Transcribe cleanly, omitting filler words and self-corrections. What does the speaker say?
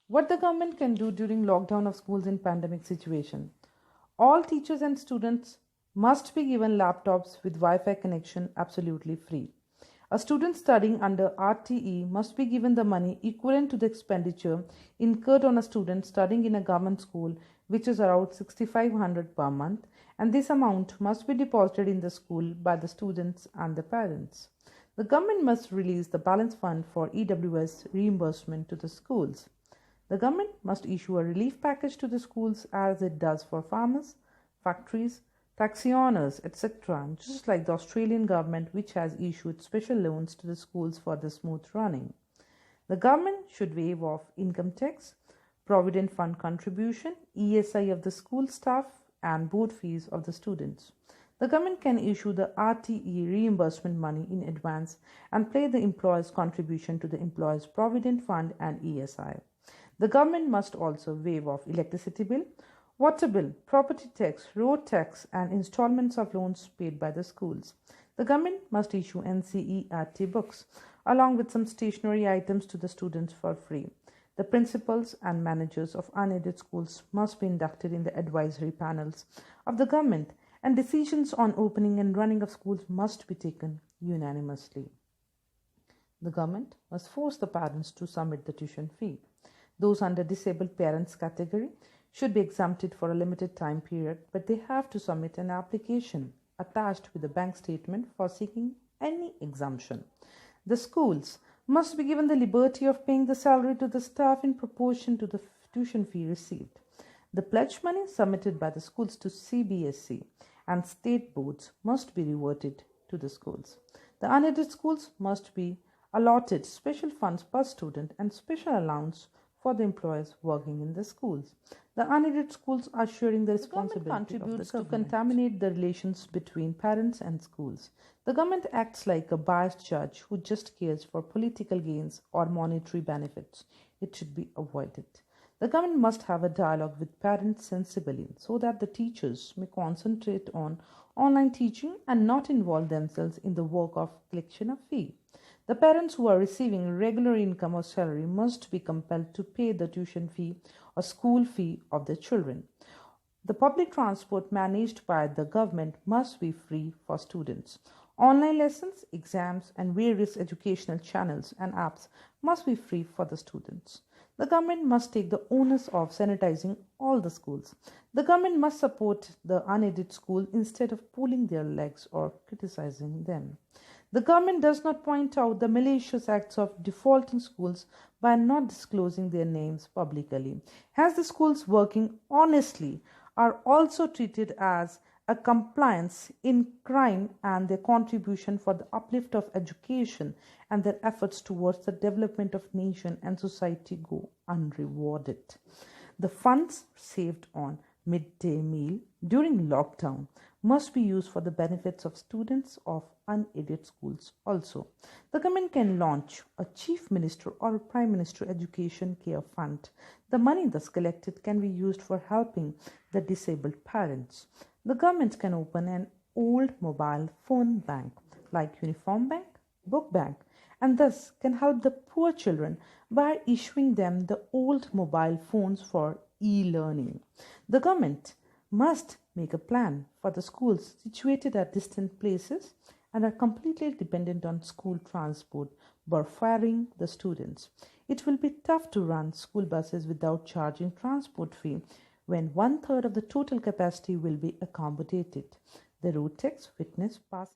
What the government can do during lockdown of schools in pandemic situation. All teachers and students must be given laptops with Wi-Fi connection absolutely free. A student studying under RTE must be given the money equivalent to the expenditure incurred on a student studying in a government school, which is around 6,500 per month, and this amount must be deposited in the school by the students and the parents. The government must release the balance fund for EWS reimbursement to the schools. The government must issue a relief package to the schools as it does for farmers, factories, taxi owners, etc., just like the Australian government, which has issued special loans to the schools for the smooth running. The government should waive off income tax, provident fund contribution, ESI of the school staff, and board fees of the students. The government can issue the RTE reimbursement money in advance and pay the employer's contribution to the employer's provident fund and ESI. The government must also waive off electricity bill, water bill, property tax, road tax, and installments of loans paid by the schools. The government must issue NCERT books along with some stationery items to the students for free. The principals and managers of unaided schools must be inducted in the advisory panels of the government, and decisions on opening and running of schools must be taken unanimously. The government must force the parents to submit the tuition fee. Those under disabled parents category should be exempted for a limited time period, but they have to submit an application attached with a bank statement for seeking any exemption. The schools must be given the liberty of paying the salary to the staff in proportion to the tuition fee received. The pledge money submitted by the schools to CBSE and state boards must be reverted to the schools. The unaided schools must be allotted special funds per student and special allowance for the employees working in the schools. The unaided schools are sharing the responsibility to contaminate the relations between parents and schools. The government acts like a biased judge who just cares for political gains or monetary benefits. It should be avoided. The government must have a dialogue with parents sensibly so that the teachers may concentrate on online teaching and not involve themselves in the work of collection of fee. The parents who are receiving regular income or salary must be compelled to pay the tuition fee or school fee of their children. The public transport managed by the government must be free for students. Online lessons, exams, and various educational channels and apps must be free for the students. The government must take the onus of sanitizing all the schools. The government must support the unaided school instead of pulling their legs or criticizing them. The government does not point out the malicious acts of defaulting schools by not disclosing their names publicly, as the schools working honestly are also treated as a compliance in crime, and their contribution for the uplift of education and their efforts towards the development of nation and society go unrewarded. The funds saved on midday meal during lockdown must be used for the benefits of students of unaided schools also. The government can launch a chief minister or a prime minister education care fund. The money thus collected can be used for helping the disabled parents. The government can open an old mobile phone bank like Uniform Bank, Book Bank, and thus can help the poor children by issuing them the old mobile phones for e-learning. The government must make a plan for the schools situated at distant places and are completely dependent on school transport by firing the students. It will be tough to run school buses without charging transport fee when 1/3 of the total capacity will be accommodated. The road tax, fitness pass